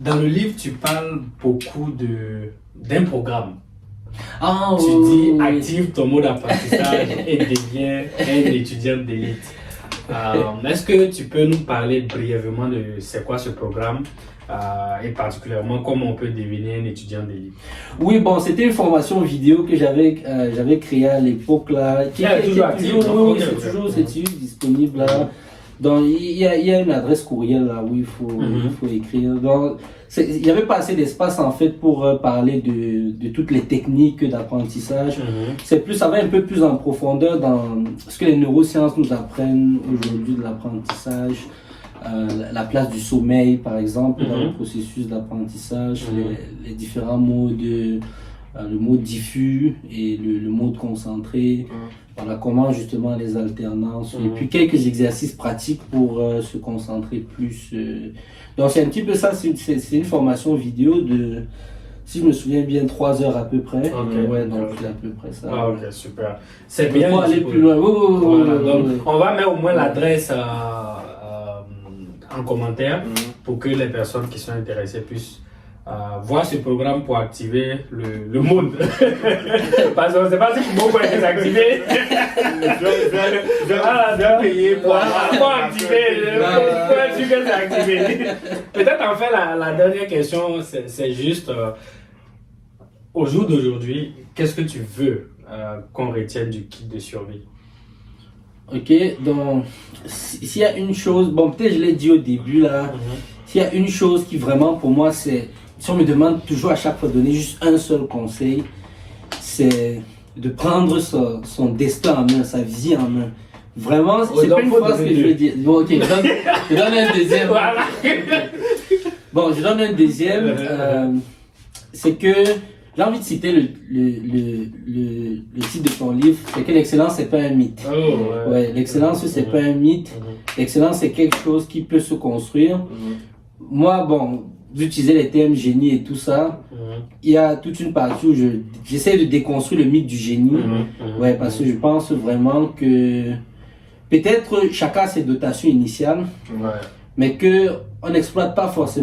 Dans le livre, tu parles beaucoup d'un programme. Ah, Tu oui, dis oui. active ton mode d'apprentissage et deviens un étudiant d'élite. Est-ce que tu peux nous parler brièvement de c'est quoi ce programme et particulièrement comment on peut devenir un étudiant d'élite? Oui, bon, c'était une formation vidéo que j'avais créée à l'époque là. Elle est toujours active, oui, donc, oui, c'est toujours disponible là. Donc, il y a une adresse courriel là où il faut écrire. Donc, il n'y avait pas assez d'espace en fait pour parler de toutes les techniques d'apprentissage. Ça va un peu plus en profondeur dans ce que les neurosciences nous apprennent aujourd'hui de l'apprentissage. La place du sommeil, par exemple, dans le processus d'apprentissage, les différents modes, le mode diffus et le mode concentré. Voilà, comment justement les alternances, et puis quelques exercices pratiques pour se concentrer plus. Donc c'est un petit peu ça, c'est une formation vidéo de, si je me souviens bien, 3 heures à peu près. Ouais, donc c'est à peu près ça. Ah, ok, super. C'est bien. Pour aller plus loin. Voilà, donc, on va mettre au moins l'adresse en commentaire pour que les personnes qui sont intéressées puissent voir ce programme pour activer le monde. Parce qu'on ne sait pas si vous pouvez les activer. Je vais payer pour activer. Pour être sûr que c'est activé. Peut-être en fait la dernière question, c'est juste au jour d'aujourd'hui, qu'est-ce que tu veux qu'on retienne du kit de survie? Ok, donc s'il y a une chose, bon peut-être je l'ai dit au début là, s'il y a une chose qui vraiment pour moi c'est, si on me demande toujours à chaque fois de donner juste un seul conseil, c'est de prendre son destin en main, sa vie en main. Vraiment, c'est pas une phrase que je veux dire. Bon ok, je donne un deuxième. Voilà. Bon, je donne un deuxième, c'est que j'ai envie de citer le titre de ton livre, c'est que l'excellence c'est pas un mythe. Oh, ouais, l'excellence c'est pas un mythe. L'excellence c'est quelque chose qui peut se construire. Moi, bon, j'utilisais les termes génie et tout ça. Il y a toute une partie où j'essaie de déconstruire le mythe du génie. Ouais, parce que je pense vraiment que peut-être chacun a ses dotations initiales, mais que on n'exploite pas forcément